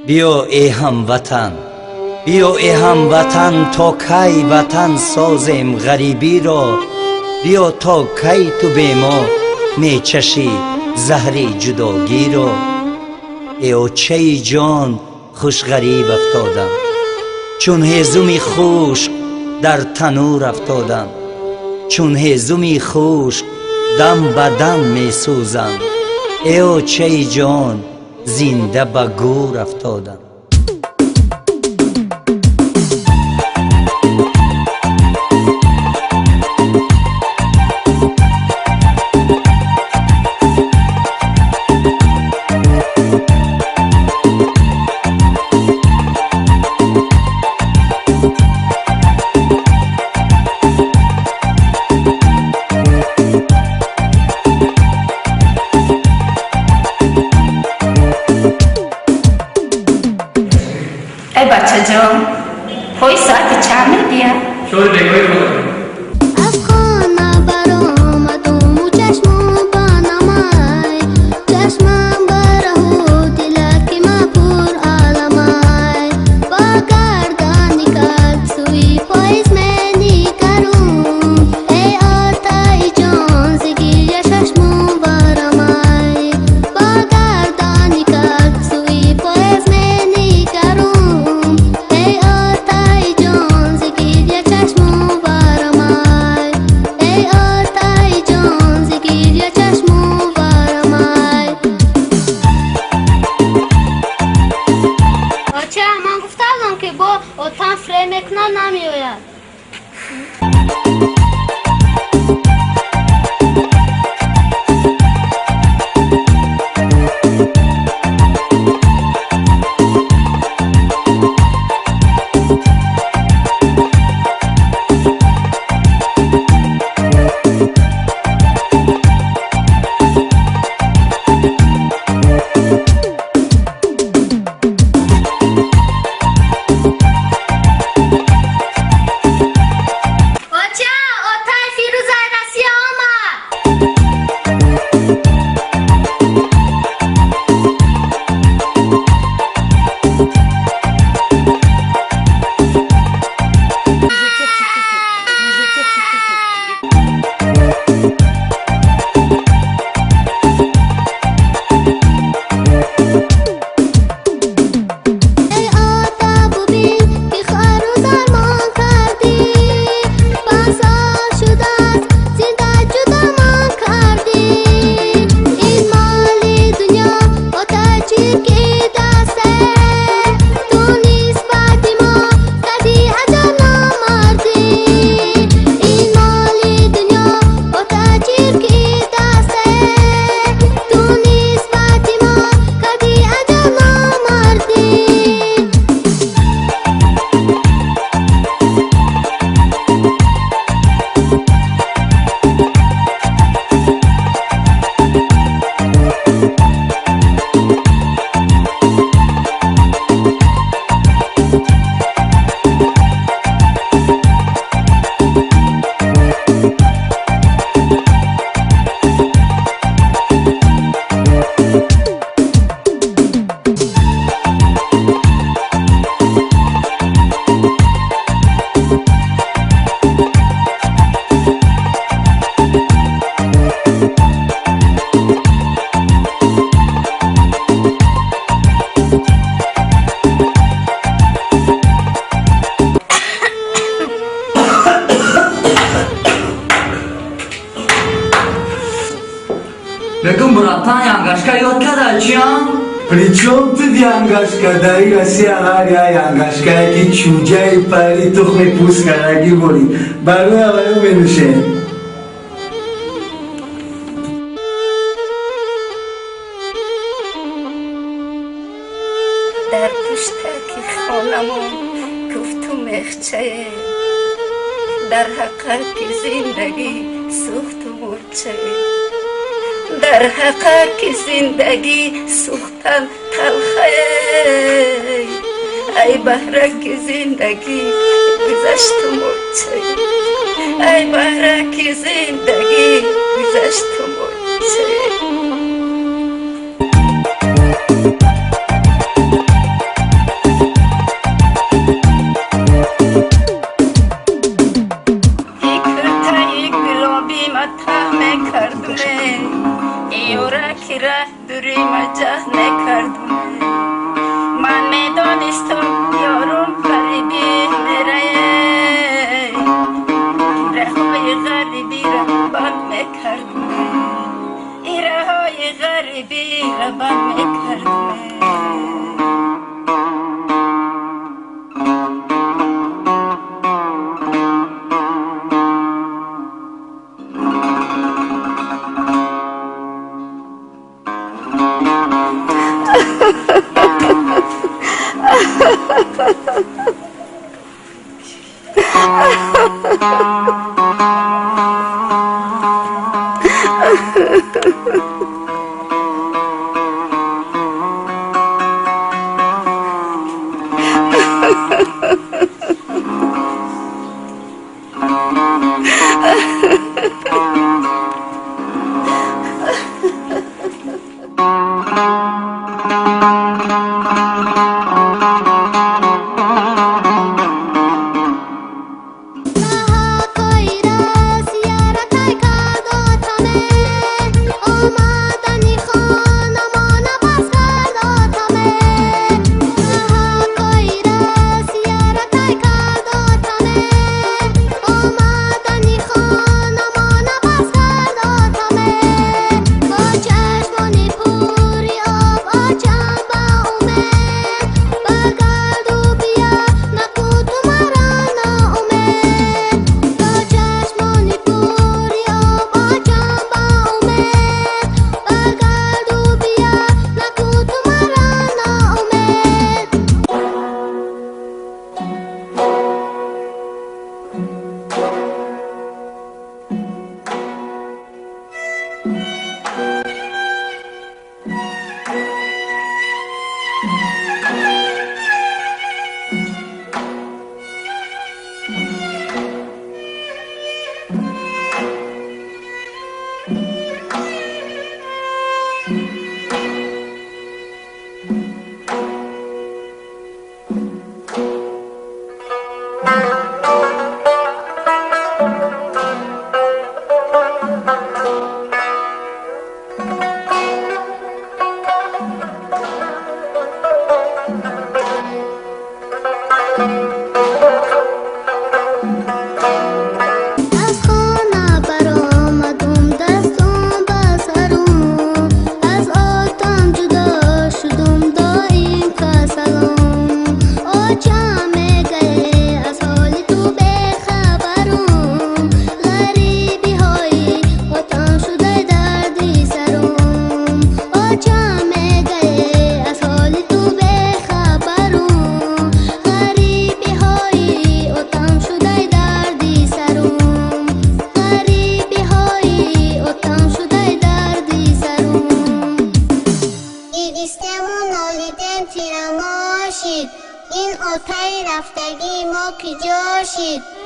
بیا ای هموطن، بیا ای هموطن، تا کی وطن سازیم غریبی را. بیا تا کی تو به ما می چشی زهر جداگی را. ای چه جان خوش غریب افتادم، چون هیزمی خشک در تنور افتادم. چون هیزمی خشک دم به دم می سوزم. ای چه جان زنده به گور افتادم. ای بچه جان، پای ساعت چند میدیا؟ شوی بگوی رو اوتان فرینکنا نمیوید. Lekin brattan yangashka yod kada chiyan? Причем тут янгашка, дари Россия лагеря янгашка, ки чужай пари тухме пускараги боли. Бару аваю менуше. در پشتک خانمان گفتم مخچه، در حقیقت زندگی سوخت و مرچه. در حقیقت زندگی سوختن تلخه، ای بهرک زندگی گذشت و مرچه. ای بهرک زندگی گذشت و مرچه. یورکی ره دوری مجه نکردم من میدانستم یارم غریبی میره ایره های غریبی را بند میکردم ایره های غریبی را بند میکردم این آتای رفتگی ما کجا شد